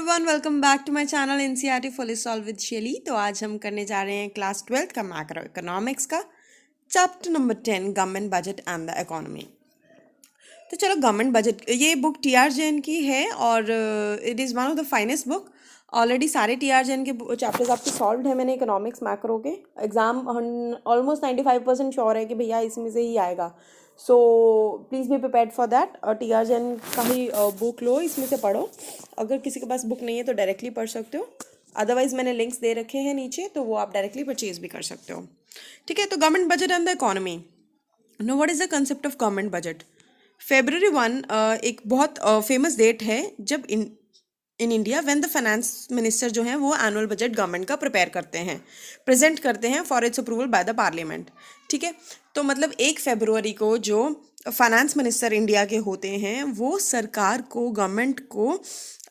Everyone, welcome back to my channel NCERT fully solved with Shelly. तो आज हम करने जा रहे हैं क्लास 12th का मैक्रो इकोनॉमिक्स का chapter number 10 government budget and the economy. तो चलो, गवर्नमेंट बजट ये बुक टीआर जैन की है और it is one of the finest book. Already सारे टीआर जैन के चैप्टर्स आपके सॉल्व है मैंने इकोनॉमिक्स मैक्रो के। एग्जाम ऑलमोस्ट 95% श्योर है कि भैया इसमें से ही आएगा। So please be prepared for that. और टीआर जैन का ही बुक लो, इसमें से पढ़ो। अगर किसी के पास बुक नहीं है तो डायरेक्टली पढ़ सकते हो, अदरवाइज मैंने लिंक्स दे रखे हैं नीचे, तो वो आप डायरेक्टली परचेज भी कर सकते हो। ठीक है, तो government budget and the economy. No, what is the concept of government budget? February 1 एक बहुत फेमस डेट है जब in India when the finance minister जो हैं वो एनुअल बजट गवर्नमेंट का प्रिपेयर करते हैं, प्रेजेंट करते हैं for its approval by the parliament. ठीक है, तो मतलब 1 फरवरी को जो फाइनेंस मिनिस्टर इंडिया के होते हैं वो सरकार को, गवर्नमेंट को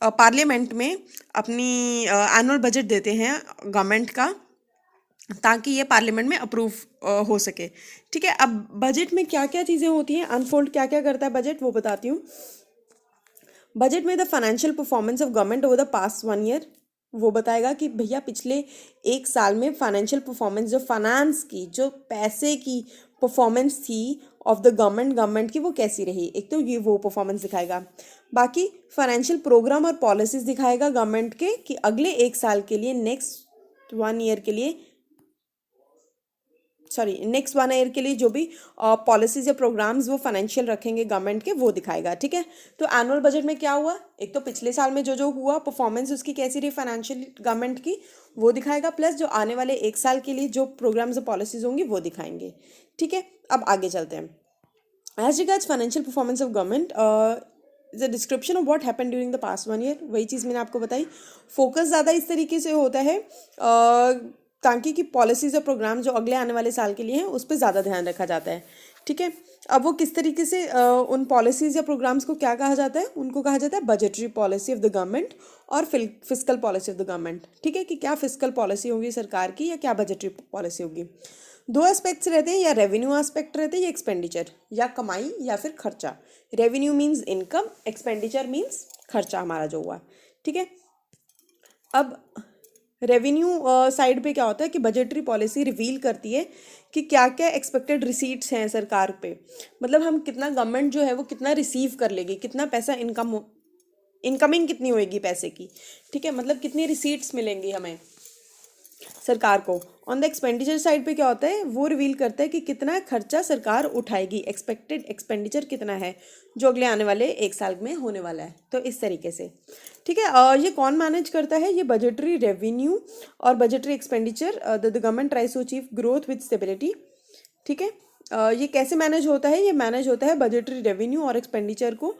पार्लियामेंट में अपनी एनुअल बजट देते हैं गवर्नमेंट का, ताकि ये पार्लियामेंट में अप्रूव हो सके। ठीक है, अब बजट में क्या क्या चीज़ें होती हैं, अनफोल्ड क्या क्या करता है बजट, वो बताती हूँ। बजट में the financial performance of government over the past 1 year, वो बताएगा कि भैया पिछले 1 साल में फाइनेंशियल परफॉर्मेंस, जो फाइनेंस की, जो पैसे की परफॉर्मेंस थी ऑफ द गवर्नमेंट की, वो कैसी रही। एक तो ये वो परफॉर्मेंस दिखाएगा। बाकी फाइनेंशियल प्रोग्राम और पॉलिसीज दिखाएगा गवर्नमेंट के कि अगले 1 साल के लिए, नेक्स्ट 1 ईयर के लिए जो भी पॉलिसीज या प्रोग्राम्स वो फाइनेंशियल रखेंगे गवर्नमेंट के, वो दिखाएगा। ठीक है, तो एनुअल बजट में क्या हुआ, एक तो पिछले साल में जो जो हुआ परफॉर्मेंस उसकी कैसी रही फाइनेंशियल गवर्नमेंट की, वो दिखाएगा, प्लस जो आने वाले 1 साल के लिए जो प्रोग्राम्स और पॉलिसीज होंगी वो दिखाएंगे। ठीक है, अब आगे चलते हैं। As regards financial performance of government, the description of what happened during the past 1 year, वही चीज़ मैंने आपको बताई। फोकस ज़्यादा इस तरीके से होता है ताकि कि पॉलिसीज़ और प्रोग्राम जो अगले आने वाले साल के लिए हैं उस पर ज़्यादा ध्यान रखा जाता है। ठीक है, अब वो किस तरीके से उन पॉलिसीज़ या प्रोग्राम्स को क्या कहा जाता है, उनको कहा जाता है budgetary policy of the government और fiscal policy of the government. ठीक है, कि क्या फिस्कल पॉलिसी होगी सरकार की या क्या बजटरी पॉलिसी होगी। 2 एस्पेक्ट्स रहते हैं, या रेवेन्यू एस्पेक्ट रहते हैं या एक्सपेंडिचर, या कमाई या फिर खर्चा। Revenue means income, expenditure means खर्चा हमारा जो हुआ। ठीक है, अब रेवेन्यू साइड पे क्या होता है कि बजटरी पॉलिसी रिवील करती है कि क्या क्या एक्सपेक्टेड रिसीट्स हैं सरकार पे, मतलब हम कितना, गवर्नमेंट जो है वो कितना रिसीव कर लेगी, कितना पैसा इनकमिंग कितनी होएगी पैसे की। ठीक है, मतलब कितनी रिसीट्स मिलेंगी हमें सरकार को। ऑन द एक्सपेंडिचर साइड पे क्या होता है, वो रिवील करता है कि कितना खर्चा सरकार उठाएगी, एक्सपेक्टेड एक्सपेंडिचर कितना है जो अगले आने वाले 1 साल में होने वाला है। तो इस तरीके से। ठीक है, ये कौन मैनेज करता है, ये बजटरी रेवेन्यू और budgetary expenditure. The government tries to achieve growth with stability. ठीक है, ये कैसे मैनेज होता है, ये मैनेज होता है बजटरी रेवेन्यू और एक्सपेंडिचर को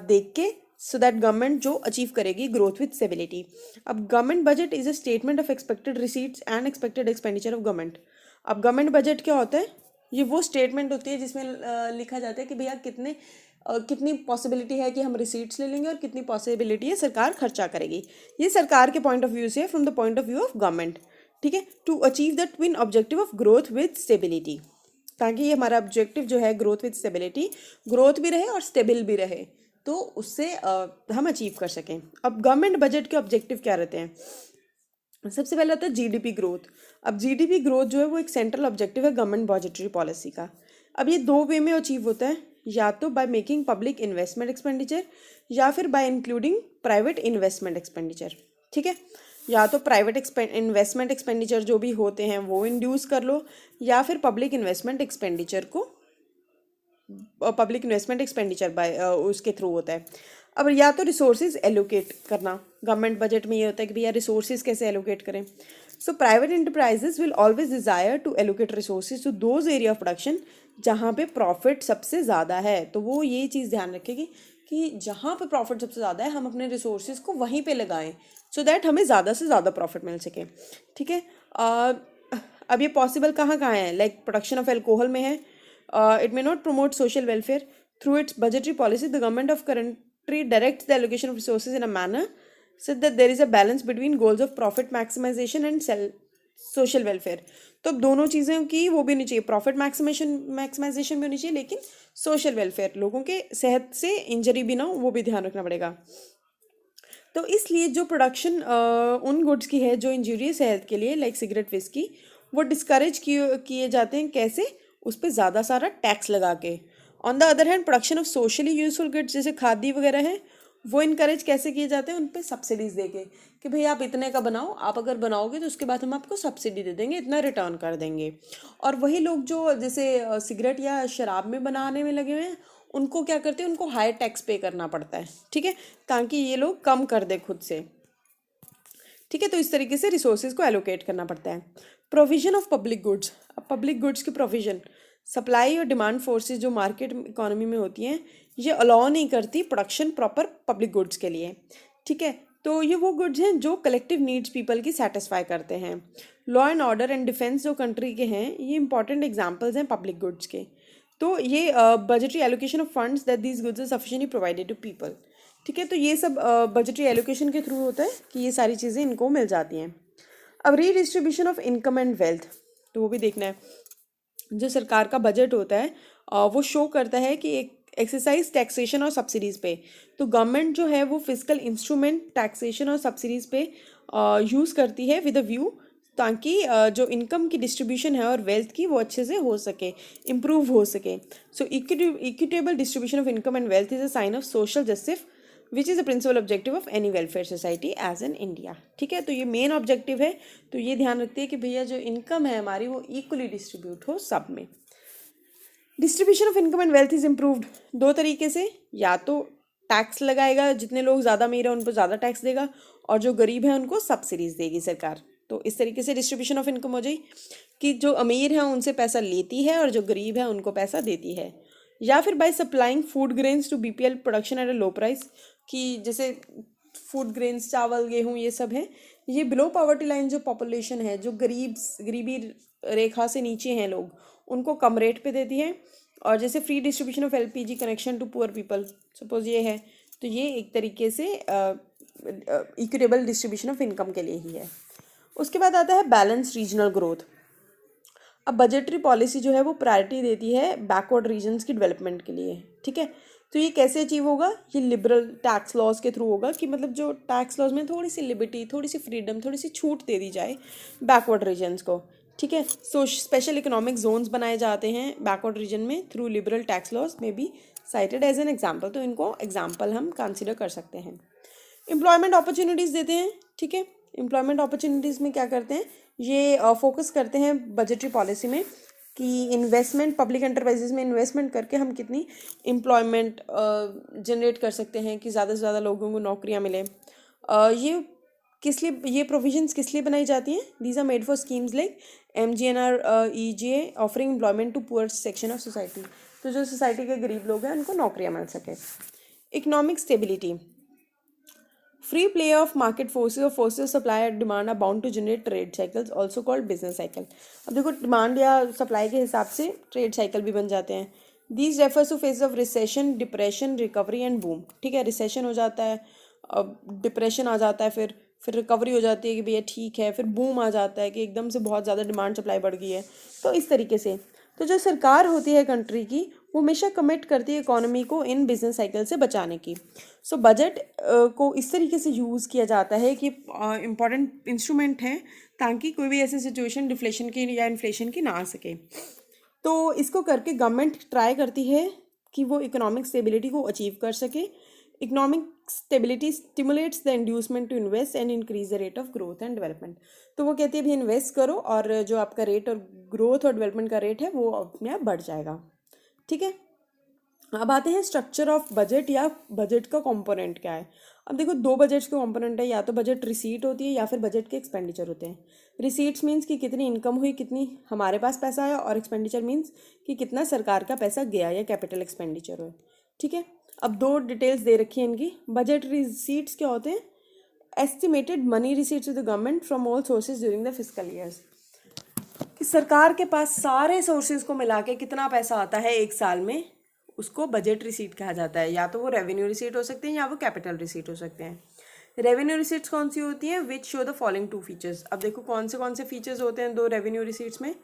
देख के, सो दैट गवर्नमेंट जो अचीव करेगी ग्रोथ विद स्टेबिलिटी। अब government budget is a statement of expected receipts and expected expenditure of government. अब गवर्नमेंट बजट क्या होता है, ये वो स्टेटमेंट होती है जिसमें लिखा जाता है कि भैया कितनी पॉसिबिलिटी है कि हम रिसीट्स ले लेंगे और कितनी पॉसिबिलिटी है सरकार खर्चा करेगी। ये सरकार के पॉइंट ऑफ व्यू से, from the point of view of government. ठीक है, to achieve the twin objective of growth with stability, ताकि ये हमारा ऑब्जेक्टिव जो है ग्रोथ विद स्टेबिलिटी, ग्रोथ भी रहे और स्टेबल भी रहे, तो उससे हम अचीव कर सकें। अब गवर्नमेंट बजट के ऑब्जेक्टिव क्या रहते हैं, सबसे पहले होता है जीडीपी ग्रोथ। अब जीडीपी ग्रोथ जो है वो एक सेंट्रल ऑब्जेक्टिव है गवर्नमेंट बजटरी पॉलिसी का। अब ये 2 वे में अचीव होता है, या तो by making public investment expenditure या फिर bye including private investment expenditure. ठीक है, या तो प्राइवेट इन्वेस्टमेंट एक्सपेंडिचर जो भी होते हैं वो इंड्यूस कर लो, या फिर पब्लिक इन्वेस्टमेंट एक्सपेंडिचर बाय उसके थ्रू होता है। अब या तो रिसोर्सेज एलोकेट करना, गवर्नमेंट बजट में ये होता है कि भैया रिसोर्सेज कैसे एलोकेट करें। So private enterprises will always desire to allocate resources to those area of production जहाँ पे प्रॉफिट सबसे ज़्यादा है। तो वो ये चीज़ ध्यान रखेगी कि जहाँ पे प्रॉफिट सबसे ज़्यादा है हम अपने रिसोर्सेज को वहीं पे लगाएं, सो दैट हमें ज़्यादा से ज़्यादा प्रॉफिट मिल सके। ठीक है, अब ये पॉसिबल कहाँ कहाँ है, लाइक प्रोडक्शन ऑफ एल्कोहल में है। It may not promote social welfare. Through its budgetary policy, the government of country directs the allocation of resources in a manner so that there is a balance between goals of profit maximization and social welfare. तो अब दोनों चीज़ें की वो भी होनी चाहिए, profit maximisation भी होनी चाहिए, लेकिन सोशल वेलफेयर, लोगों के सेहत से इंजरी भी ना हो, वो भी ध्यान रखना पड़ेगा। तो इसलिए जो प्रोडक्शन उन गुड्स की है जो इंजूरियस है हेल्थ के लिए, लाइक सिगरेट विस्की, वो डिस्करेज किए जाते हैं। कैसे? उस पर ज़्यादा सारा टैक्स लगा के। On the other hand production of socially useful goods जैसे खादी वगैरह है, वो इनकरेज कैसे किए जाते हैं? उन पे सब्सिडीज देके कि भाई आप इतने का बनाओ, आप अगर बनाओगे तो उसके बाद हम आपको सब्सिडी दे देंगे, इतना रिटर्न कर देंगे। और वही लोग जो जैसे सिगरेट या शराब में बनाने में लगे हुए हैं, उनको क्या करते हैं? उनको हाई टैक्स पे करना पड़ता है, ठीक है, ताकि ये लोग कम कर दे खुद से, ठीक है। तो इस तरीके से रिसोर्सेज को एलोकेट करना पड़ता है। Provision of public goods. अब पब्लिक गुड्स की प्रोविजन, सप्लाई और डिमांड फोर्सेस जो मार्केट इकोनॉमी में होती हैं, ये अलाउ नहीं करती प्रोडक्शन प्रॉपर पब्लिक गुड्स के लिए, ठीक है। तो ये वो गुड्स हैं जो कलेक्टिव नीड्स पीपल की सेटिस्फाई करते हैं। Law and order and defence जो कंट्री के हैं, ये इंपॉर्टेंट एग्जांपल्स हैं पब्लिक गुड्स के। तो ये budgetary allocation of funds that these goods are sufficiently provided to people, ठीक है। तो ये सब बजटरी एलोकेशन के थ्रू होता है कि ये सारी चीज़ें इनको मिल जाती हैं। अब redistribution of income and wealth, तो वो भी देखना है। जो सरकार का बजट होता है वो शो करता है कि एक एक्सरसाइज टैक्सेशन और सब्सिडीज़ पे। तो गवर्नमेंट जो है वो फिजिकल इंस्ट्रूमेंट टैक्सेशन और सब्सिडीज़ पे यूज़ करती है विद अ व्यू, ताकि जो इनकम की डिस्ट्रीब्यूशन है और वेल्थ की वो अच्छे से हो सके, इम्प्रूव हो सके। So equitable distribution of income and wealth is a sign of social justice which is the principal objective of any welfare society as in India, ठीक है। तो ये मेन ऑब्जेक्टिव है। तो ये ध्यान रखते हैं कि भैया जो इनकम है हमारी वो इक्वली डिस्ट्रीब्यूट हो सब में। Distribution of income and wealth is improved दो तरीके से, या तो टैक्स लगाएगा, जितने लोग ज़्यादा अमीर हैं उन पर ज़्यादा टैक्स देगा, और जो गरीब हैं उनको सब्सिडीज़ देगी सरकार। तो इस तरीके से डिस्ट्रीब्यूशन ऑफ इनकम हो जाए कि जो अमीर हैं उनसे पैसा लेती है और जो गरीब है उनको पैसा देती है। या फिर by supplying food grains to BPL production at a low price, कि जैसे फूड ग्रेन्स, चावल, गेहूँ, ये सब है, ये बिलो पॉवर्टी लाइन जो पॉपुलेशन है, जो गरीबी रेखा से नीचे हैं लोग, उनको कम रेट पे देती है। और जैसे free distribution of LPG connection to poor people, suppose ये है, तो ये एक तरीके से इक्विटेबल डिस्ट्रीब्यूशन ऑफ इनकम के लिए ही है। उसके बाद आता है बैलेंस रीजनल ग्रोथ। अब बजटरी पॉलिसी जो है वो प्रायोरिटी देती है बैकवर्ड रीजन्स की डेवलपमेंट के लिए, ठीक है। तो ये कैसे अचीव होगा? ये लिबरल टैक्स लॉज के थ्रू होगा, कि मतलब जो टैक्स लॉज में थोड़ी सी लिबर्टी, थोड़ी सी फ्रीडम, थोड़ी सी छूट दे दी जाए बैकवर्ड रीजन्स को, ठीक है। सो स्पेशल इकोनॉमिक जोन्स बनाए जाते हैं बैकवर्ड रीजन में थ्रू लिबरल टैक्स लॉज में be cited as an example. तो इनको एग्जाम्पल हम कंसिडर कर सकते हैं। एम्प्लॉयमेंट अपॉर्चुनिटीज़ देते हैं, ठीक है। एम्प्लॉयमेंट अपॉर्चुनिटीज़ में क्या करते हैं? ये फोकस करते हैं बजटरी पॉलिसी में कि इन्वेस्टमेंट, पब्लिक एंटरप्राइजेज में इन्वेस्टमेंट करके हम कितनी एम्प्लॉयमेंट जनरेट कर सकते हैं कि ज़्यादा से ज़्यादा लोगों को नौकरियां मिले। ये किस लिए, ये प्रोविजंस किस लिए बनाई जाती हैं? These are made for schemes like MGNREGA offering employment to poor section of society. तो जो सोसाइटी के गरीब लोग हैं उनको नौकरियां मिल सके। Economic stability, free play of market forces और forces supply and demand are bound to generate trade cycles also called business cycle. अब देखो, डिमांड या सप्लाई के हिसाब से ट्रेड साइकिल भी बन जाते हैं। These refers two phase of recession, depression, recovery and boom, ठीक है। रिसेशन हो जाता है, अब डिप्रेशन आ जाता है, फिर रिकवरी हो जाती है कि भैया ठीक है, फिर बूम आ जाता है कि एकदम से बहुत ज़्यादा डिमांड सप्लाई बढ़ गई है। तो इस तरीके से तो जो सरकार होती है कंट्री की, वो हमेशा कमिट करती है इकोनॉमी को इन बिजनेस साइकिल से बचाने की। सो बजट को इस तरीके से यूज़ किया जाता है कि इम्पॉर्टेंट इंस्ट्रूमेंट है, ताकि कोई भी ऐसी सिचुएशन डिफ्लेशन की या इन्फ्लेशन की ना आ सके। तो इसको करके गवर्नमेंट ट्राई करती है कि वो इकोनॉमिक स्टेबिलिटी को अचीव कर सके। Economic stability stimulates the inducement to invest and increase the rate of growth and development. तो वो कहती है भी इन्वेस्ट करो और जो आपका रेट और ग्रोथ और डेवलपमेंट का रेट है वो अपने आप बढ़ जाएगा, ठीक है। अब आते हैं स्ट्रक्चर ऑफ बजट या बजट का कंपोनेंट क्या है। अब देखो, दो बजट्स के कंपोनेंट है, या तो बजट रिसीट होती है या फिर बजट के एक्सपेंडिचर होते हैं। रिसीट्स मीन्स कि कितनी इनकम हुई, कितनी हमारे पास पैसा आया, और एक्सपेंडिचर मीन्स कि कितना सरकार का पैसा गया या कैपिटल एक्सपेंडिचर हो, ठीक है। अब दो डिटेल्स दे रखी है इनकी। बजट रिसीट्स क्या होते हैं? Estimated money receipts to the government from all sources during the fiscal years, कि सरकार के पास सारे सोर्सेज को मिला के कितना पैसा आता है एक साल में, उसको बजट रिसीट कहा जाता है। या तो वो रेवेन्यू रिसीट हो सकते हैं या वो कैपिटल रिसीट हो सकते हैं। रेवेन्यू रिसीट्स कौन सी होती हैं? Which show the following two features. अब देखो कौन से फीचर्स होते हैं दो रेवेन्यू रिसीट्स में।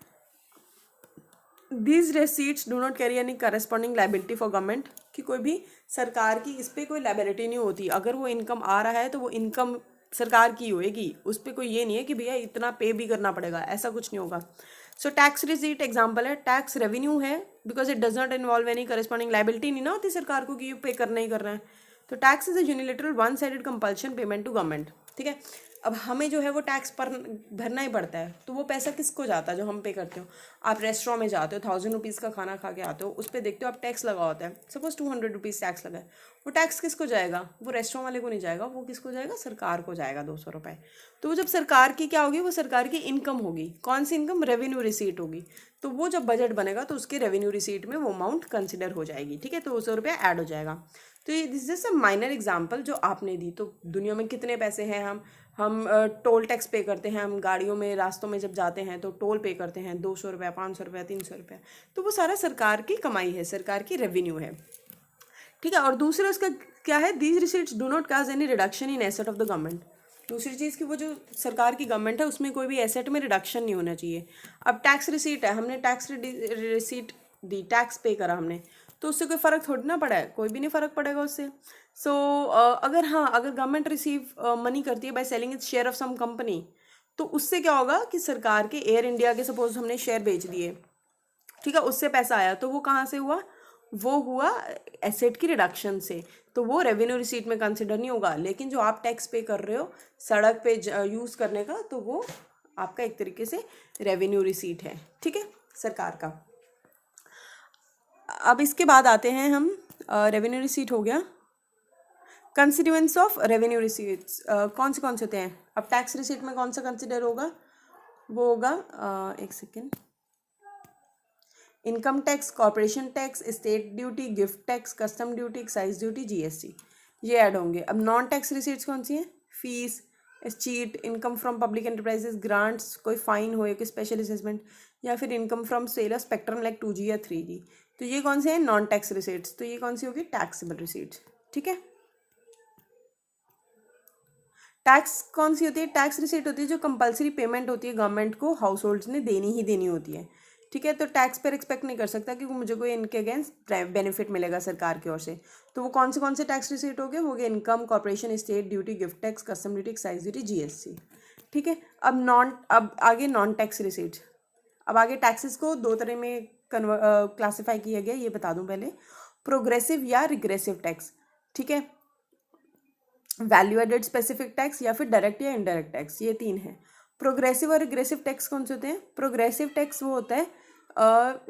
These receipts do not carry any corresponding liability for government, कि कोई भी सरकार की इस पर कोई लाइबिलिटी नहीं होती। अगर वो इनकम आ रहा है तो वो इनकम सरकार की होएगी, उस पर कोई ये नहीं है कि भैया इतना पे भी करना पड़ेगा, ऐसा कुछ नहीं होगा। सो टैक्स रिसीट एग्जाम्पल है, टैक्स रेवेन्यू है because it does not involve any corresponding liability, नहीं ना होती सरकार को कि ये पे करना ही करना है। तो tax is a unilateral one sided compulsion payment to government, ठीक है। अब हमें जो है वो टैक्स पर भरना ही पड़ता है, तो वो पैसा किसको जाता है जो हम पे करते हो। आप रेस्टोरेंट में जाते हो, 1000 रुपीज़ का खाना खा के आते हो, उस पर देखते हो आप टैक्स लगा होता है, सपोज 200 रुपीज़ टैक्स लगा है, वो टैक्स किसको जाएगा, वो रेस्टोरेंट वाले को नहीं जाएगा, वो किसको जाएगा, सरकार को जाएगा 200 रुपये। तो वो जब सरकार की क्या होगी, वो सरकार की इनकम होगी। कौन सी इनकम, रेवेन्यू रिसीट होगी। तो वो जब बजट बनेगा तो उसके रेवेन्यू रिसीट में वो अमाउंट कंसिडर हो जाएगी, ठीक है, तो 200 रुपये ऐड हो जाएगा। तो ये this is a minor example जो आपने दी। तो दुनिया में कितने पैसे हैं, हम टोल टैक्स पे करते हैं, हम गाड़ियों में रास्तों में जब जाते हैं तो टोल पे करते हैं, 200 रुपये, 500 रुपये, 300 रुपये, तो वो सारा सरकार की कमाई है, सरकार की रेवेन्यू है, ठीक है। और दूसरा उसका क्या है, these receipts do not cause any reduction in asset of the government. दूसरी चीज़ कि वो जो सरकार की गवर्नमेंट है उसमें कोई भी एसेट में रिडक्शन नहीं होना चाहिए। अब टैक्स रिसीट है, हमने टैक्स रिसीट दी, टैक्स पे करा हमने, तो उससे कोई फ़र्क थोड़ी ना पड़ा है, कोई भी नहीं फ़र्क पड़ेगा उससे। सो अगर गवर्नमेंट रिसीव मनी करती है by selling its share of some company, तो उससे क्या होगा कि सरकार के एयर इंडिया के सपोज हमने शेयर बेच दिए, ठीक है, उससे पैसा आया, तो वो कहाँ से हुआ, वो हुआ एसेट की रिडक्शन से, तो वो रेवेन्यू रिसीट में कंसिडर नहीं होगा। लेकिन जो आप टैक्स पे कर रहे हो सड़क पे यूज़ करने का, तो वो आपका एक तरीके से रेवेन्यू रिसीट है, ठीक है, सरकार का। अब इसके बाद आते हैं हम, रेवेन्यू रिसीट हो गया। कंसिड्यूएंस ऑफ रेवेन्यू रिसीट्स कौन से होते हैं। अब टैक्स रिसीट में कौन सा कंसिडर होगा, वो होगा एक second, income tax, corporation tax, state duty, gift tax, custom duty, excise duty, GST, ये ऐड होंगे। अब नॉन टैक्स रिसीट्स कौन सी हैं, fees, escheat, income from public enterprises, grants, कोई फाइन हो या कोई स्पेशल असेसमेंट, या फिर income from sale of spectrum like 2G या 3G, तो ये कौन से हैं, नॉन टैक्स रिसीट्स। तो ये कौन सी होगी, टैक्सेबल रिसीट्स, ठीक है। टैक्स कौन सी होती है, टैक्स रिसीट होती है जो कंपलसरी पेमेंट होती है गवर्नमेंट को, हाउस होल्ड्स ने देनी ही देनी होती है, ठीक है। तो टैक्स पर एक्सपेक्ट नहीं कर सकता कि मुझे कोई इनके अगेंस्ट बेनिफिट मिलेगा सरकार की ओर से। तो वो कौन से टैक्स रिसीट हो गए income, corporation, state duty, gift tax, custom duty, excise duty, GST, ठीक है। अब आगे नॉन टैक्स रिसीट्स। अब आगे टैक्सेस को दो तरह में क्लासीफाई किया गया, ये बता दूं पहले, प्रोग्रेसिव या रिग्रेसिव टैक्स, ठीक है, वैल्यू एडेड स्पेसिफिक टैक्स, या फिर डायरेक्ट या इनडायरेक्ट टैक्स, ये तीन है। प्रोग्रेसिव और रिग्रेसिव टैक्स कौन से होते हैं, प्रोग्रेसिव टैक्स वो होता है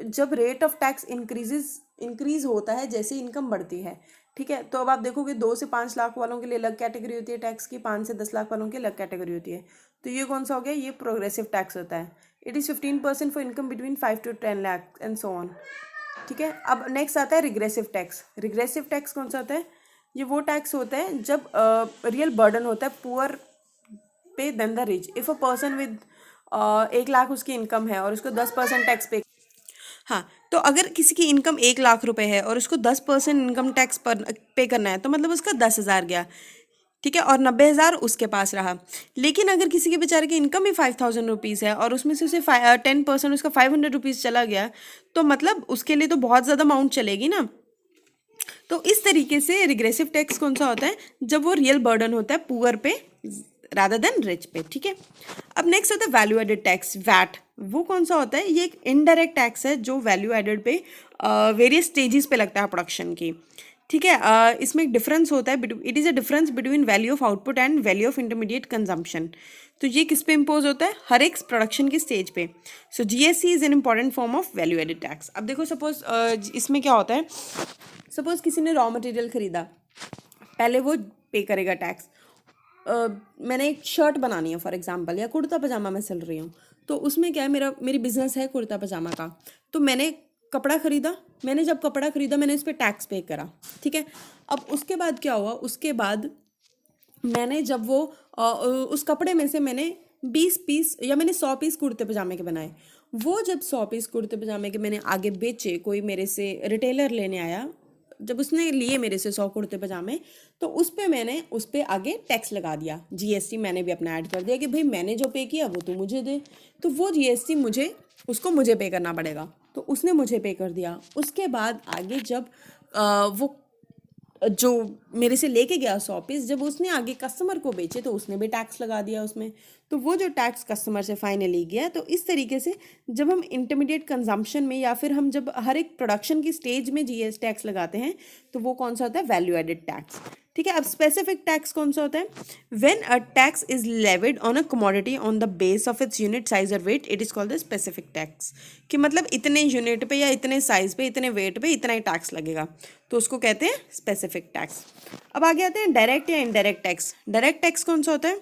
जब रेट ऑफ टैक्स इंक्रीज होता है जैसे इनकम बढ़ती है, ठीक है। तो अब आप देखोगे 2 से 5 लाख वालों के लिए अलग कैटेगरी होती है टैक्स की, 5 से 10 लाख वालों की अलग कैटेगरी होती है। तो ये कौन सा हो गया, ये प्रोग्रेसिव टैक्स होता है। It is 15% for income between 5 to 10 lakh and so on, ठीक है। अब नेक्स्ट आता है रिग्रेसिव टैक्स। रिग्रेसिव टैक्स कौन सा होता है, ये वो टैक्स होता है जब रियल बर्डन होता है पुअर पे than the rich. If a person with 1 lakh उसकी इनकम है और उसको 10% टैक्स पे, हाँ, तो अगर किसी की इनकम 1 लाख रुपए है और उसको 10% इनकम टैक्स पर पे करना है, तो मतलब उसका 10,000 गया, ठीक है, और 90,000 उसके पास रहा। लेकिन अगर किसी के बेचारे की इनकम ही 5,000 रुपीज़ है और उसमें से उसे 10% उसका 500 रुपीज़ चला गया, तो मतलब उसके लिए तो बहुत ज़्यादा अमाउंट चलेगी ना। तो इस तरीके से रिग्रेसिव टैक्स कौन सा होता है, जब वो रियल बर्डन होता है पुअर पे रादर देन रिच पे, ठीक है। अब नेक्स्ट होता है वैल्यू एडेड टैक्स, वैट। वो कौन सा होता है, ये एक इनडायरेक्ट टैक्स है जो वैल्यू एडेड पे वेरियस स्टेजेस पे लगता है प्रोडक्शन की, ठीक है। इसमें एक डिफरेंस होता है, it is a difference between value of output and value of intermediate consumption. तो ये किस पे इम्पोज होता है, हर एक प्रोडक्शन की स्टेज पे। So GST is an important form of value added tax. अब देखो सपोज इसमें क्या होता है, सपोज किसी ने रॉ मटेरियल खरीदा, पहले वो पे करेगा टैक्स। मैंने एक शर्ट बनानी है फॉर एग्जांपल, या कुर्ता पजामा मैं सिल रही हूँ, तो उसमें क्या है, मेरी बिजनेस है कुर्ता पजामा का। तो मैंने कपड़ा खरीदा, जब कपड़ा खरीदा मैंने इस पर टैक्स पे करा, ठीक है। अब उसके बाद क्या हुआ, उसके बाद मैंने जब वो उस कपड़े में से मैंने 20 पीस या मैंने 100 पीस कुर्ते पजामे के बनाए, वो जब 100 पीस कुर्ते पजामे के मैंने आगे बेचे, कोई मेरे से रिटेलर लेने आया, जब उसने लिए मेरे से 100 कुर्ते पजामे, तो मैंने उस पर आगे टैक्स लगा दिया, जीएसटी मैंने भी अपना ऐड कर दिया कि भाई मैंने जो पे किया वो तो मुझे दे, तो वो जीएसटी मुझे पे करना पड़ेगा, तो उसने मुझे पे कर दिया। उसके बाद आगे जब वो जो मेरे से लेके गया 100 पीस, जब उसने आगे कस्टमर को बेचे तो उसने भी टैक्स लगा दिया उसमें। तो वो जो टैक्स कस्टमर से फाइनली गया। तो इस तरीके से जब हम इंटरमीडिएट कंजम्पशन में या फिर हम जब हर एक प्रोडक्शन की स्टेज में जीएस टैक्स लगाते हैं तो वो कौन सा होता है, वैल्यू एडेड टैक्स। ठीक है, अब स्पेसिफिक टैक्स कौन सा होता है, when a tax is levied on a commodity on the base of its unit size और weight it is called the specific tax. कि मतलब इतने यूनिट पे या इतने साइज पे इतने वेट पे इतना ही टैक्स लगेगा, तो उसको कहते हैं स्पेसिफिक टैक्स। अब आगे आते हैं डायरेक्ट या इनडायरेक्ट टैक्स। डायरेक्ट टैक्स कौन सा होता है,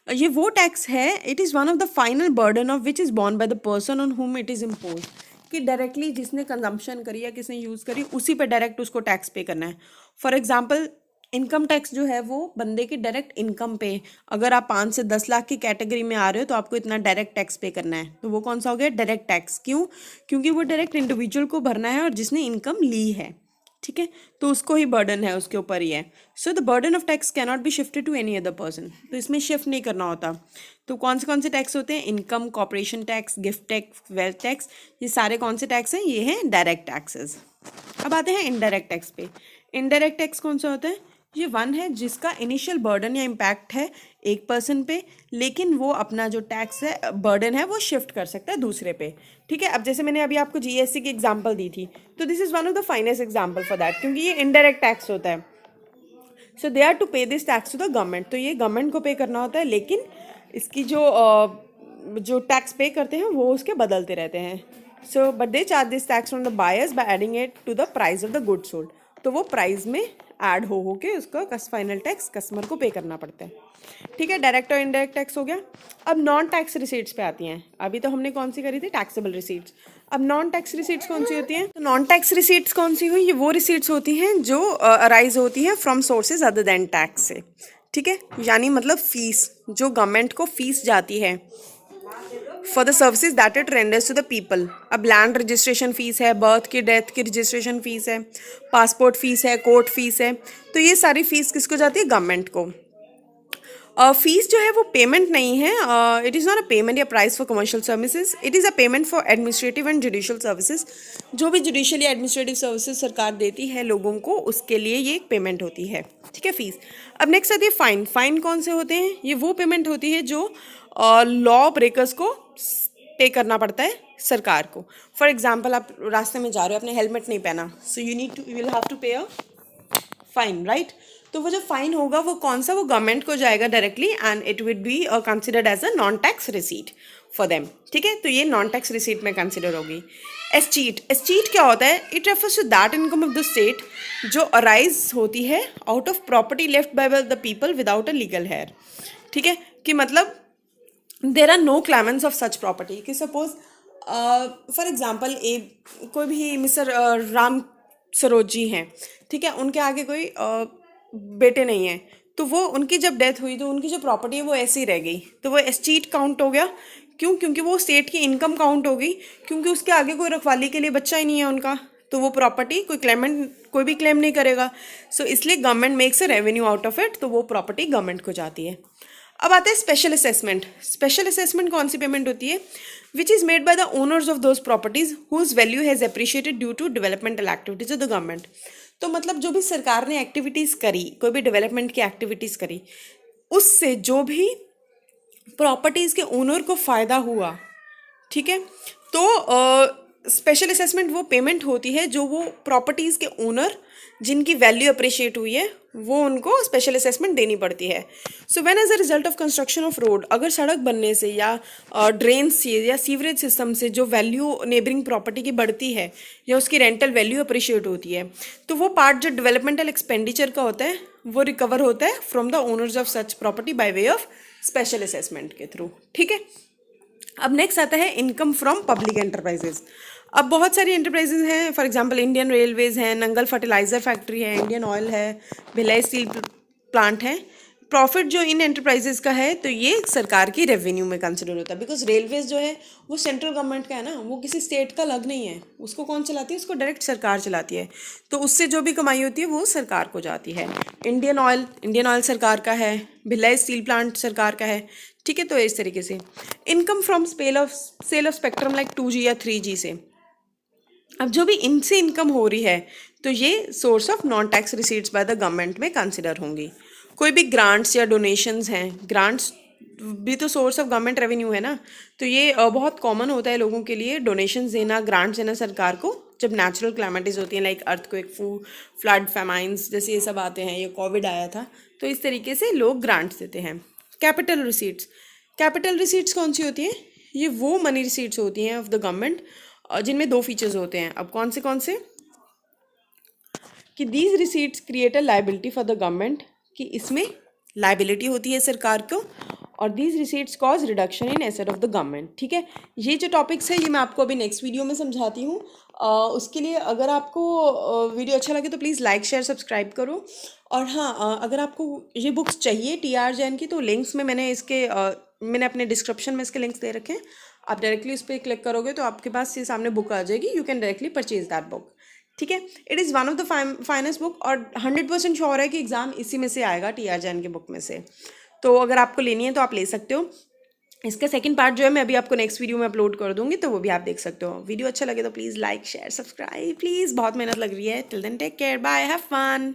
ये वो टैक्स है, it is one of the final burden of which is born by the person on हुम इट इज़ इम्पोज। कि डायरेक्टली जिसने कंजम्पशन करी या किसने यूज़ करी उसी पे डायरेक्ट उसको टैक्स पे करना है। फॉर एग्जाम्पल इनकम टैक्स जो है वो बंदे के डायरेक्ट इनकम पे, अगर आप 5 से 10 लाख की कैटेगरी में आ रहे हो तो आपको इतना डायरेक्ट टैक्स पे करना है। तो वो कौन सा हो गया, डायरेक्ट टैक्स। क्यों, क्योंकि वो डायरेक्ट इंडिविजुअल को भरना है और जिसने इनकम ली है। ठीक है, तो उसको ही बर्डन है, उसके ऊपर ही है। So the burden of tax can not be shifted to any other person. तो इसमें शिफ्ट नहीं करना होता। तो कौन से टैक्स होते हैं, income, corporation tax, gift tax, wealth tax, ये सारे कौन से टैक्स हैं, ये हैं डायरेक्ट टैक्सेस। अब आते हैं इनडायरेक्ट टैक्स पे। इनडायरेक्ट टैक्स कौन सा होता है, ये वन है जिसका इनिशियल बर्डन या इम्पैक्ट है एक पर्सन पे, लेकिन वो अपना जो टैक्स है बर्डन है वो शिफ्ट कर सकता है दूसरे पे। ठीक है, अब जैसे मैंने अभी आपको जीएसटी की एग्जांपल दी थी, तो this is one of the finest example for that, क्योंकि ये इनडायरेक्ट टैक्स होता है। So they are to pay this tax to the government. तो ये गवर्नमेंट को पे करना होता है, लेकिन इसकी जो टैक्स पे करते हैं वो उसके बदलते रहते हैं। So but they charge this tax from the buyers by adding it to the price of the good sold. तो वो प्राइस में ऐड हो के उसका फाइनल टैक्स कस्टमर को पे करना पड़ता है। ठीक है, डायरेक्ट और इनडायरेक्ट टैक्स हो गया। अब नॉन टैक्स रिसीट्स पे आती हैं। अभी तो हमने कौन सी करी थी, टैक्सेबल रिसीट्स। अब नॉन टैक्स रिसीट्स कौन सी होती हैं, तो नॉन टैक्स रिसीट्स कौन सी हुई, ये वो रिसीट्स होती हैं जो अराइज होती हैं from sources other than tax से। ठीक है, यानी मतलब फीस, जो गवर्नमेंट को फीस जाती है for the services that it renders to the people. अब लैंड रजिस्ट्रेशन फीस है, बर्थ की डेथ की रजिस्ट्रेशन फीस है, पासपोर्ट फीस है, कोर्ट फीस है। तो ये सारी फीस किसको जाती है, गवर्नमेंट को। फीस जो है वो पेमेंट नहीं है, it is not a payment या price for commercial services, it is a payment for administrative and judicial services. जो भी जुडिशियल या एडमिनिस्ट्रेटिव सर्विसेज सरकार देती है लोगों को, उसके लिए ये एक पेमेंट होती है। ठीक है, फीस। अब नेक्स्ट आती है फाइन। फाइन कौन से होते हैं, ये वो पेमेंट होती है जो लॉ ब्रेकर्स को पे करना पड़ता है सरकार को। फॉर एग्जाम्पल आप रास्ते में जा रहे हो, आपने हेलमेट नहीं पहना, so you will have to pay a fine, right. तो वो जो फाइन होगा वो कौन सा, वो गवर्नमेंट को जाएगा directly and it will be considered as a non tax receipt for them. ठीक है, तो ये नॉन टैक्स रिसीट में कंसिडर होगी। एस्चीट। एस्चीट क्या होता है, it refers to that income of the state जो अराइज होती है out of property left by the people without a legal heir. ठीक है, कि मतलब there are no claimants of such property. कि सपोज फॉर एग्जाम्पल कोई भी मिस्टर राम सरोज जी हैं, ठीक है, उनके आगे कोई बेटे नहीं है, तो वो उनकी जब डेथ हुई तो उनकी जो प्रॉपर्टी है वो ऐसी रह गई, तो वो एस्चीट काउंट हो गया। क्यों, क्योंकि वो स्टेट की इनकम काउंट हो गई, क्योंकि उसके आगे कोई रखवाली के लिए बच्चा ही नहीं है उनका, तो वो प्रॉपर्टी कोई भी क्लेम नहीं करेगा। सो इसलिए government makes a revenue out of it, तो वो प्रॉपर्टी गवर्नमेंट को जाती है। अब आता है स्पेशल असेसमेंट। स्पेशल असेसमेंट कौन सी पेमेंट होती है, which is made by the owners of those properties whose value has appreciated due to developmental activities of the government. तो मतलब जो भी सरकार ने एक्टिविटीज़ करी, कोई भी डेवलपमेंट की एक्टिविटीज़ करी, उससे जो भी प्रॉपर्टीज़ के ओनर को फ़ायदा हुआ, ठीक है, तो स्पेशल असेसमेंट वो पेमेंट होती है जो वो प्रॉपर्टीज़ के ओनर जिनकी वैल्यू अप्रिशिएट हुई है वो उनको स्पेशल असेसमेंट देनी पड़ती है। So when as a result of construction of road, अगर सड़क बनने से या ड्रेन से या सीवरेज सिस्टम से जो वैल्यू नेबरिंग प्रॉपर्टी की बढ़ती है या उसकी रेंटल वैल्यू अप्रिशिएट होती है, तो वो पार्ट जो डेवलपमेंटल एक्सपेंडिचर का होता है वो रिकवर होता है from the owners of such property by way of special assessment के थ्रू। ठीक है, अब नेक्स्ट आता है इनकम फ्रॉम पब्लिक एंटरप्राइजेज। अब बहुत सारी एंटरप्राइजेज हैं, फॉर एग्जांपल इंडियन रेलवेज हैं, नंगल फर्टिलाइज़र फैक्ट्री है, इंडियन ऑयल है, भिलाई स्टील प्लांट है। प्रॉफिट जो इन एंटरप्राइजेज का है तो ये सरकार की रेवेन्यू में कंसिडर होता है, बिकॉज रेलवेज जो है वो सेंट्रल गवर्नमेंट का है ना, वो किसी स्टेट का लग नहीं है। उसको कौन चलाती है? उसको डायरेक्ट सरकार चलाती है। तो उससे जो भी कमाई होती है वो सरकार को जाती है। इंडियन ऑयल सरकार का है। भिलाई स्टील प्लांट सरकार का है। ठीक है, तो इस तरीके से income from sale of spectrum like 2G या 3G से। अब जो भी इनसे इनकम हो रही है तो ये source of non tax receipts by the government में कंसिडर होंगी। कोई भी ग्रांट्स या डोनेशंस हैं, ग्रांट्स भी तो सोर्स ऑफ गवर्नमेंट रेवेन्यू है ना, तो ये बहुत कॉमन होता है लोगों के लिए डोनेशंस देना, ग्रांट्स देना सरकार को जब नेचुरल क्लैमिटीज़ होती हैं लाइक अर्थक्वेक, फ्लड, फेमाइंस जैसे ये सब आते हैं, ये कोविड आया था, तो इस तरीके से लोग ग्रांट्स देते हैं। कैपिटल रिसीट्स कौन सी होती हैं? ये वो मनी रिसीट्स होती हैं ऑफ द गवर्नमेंट जिनमें दो फीचर्स होते हैं। अब कौन से कि these receipts create a liability for the government, कि इसमें लाइबिलिटी होती है सरकार को, और these receipts cause reduction in asset of the government. ठीक है, ये जो टॉपिक्स है ये मैं आपको अभी नेक्स्ट वीडियो में समझाती हूँ। उसके लिए अगर आपको वीडियो अच्छा लगे तो प्लीज़ लाइक शेयर सब्सक्राइब करो। और हाँ, अगर आपको ये बुक्स चाहिए TR जैन की, तो लिंक्स में मैंने अपने डिस्क्रिप्शन में इसके लिंक्स दे रखे हैं। आप डायरेक्टली उस पर क्लिक करोगे तो आपके पास ये सामने बुक आ जाएगी। You can directly purchase that book. ठीक है, it is one of the finest book, और 100% श्योर है कि एग्जाम इसी में से आएगा, TR जैन की बुक में से। तो अगर आपको लेनी है तो आप ले सकते हो। इसका सेकंड पार्ट जो है मैं अभी आपको नेक्स्ट वीडियो में अपलोड कर दूंगी, तो वो भी आप देख सकते हो। वीडियो अच्छा लगे तो please like share subscribe please, बहुत मेहनत लग रही है। Till then take care, bye, have fun.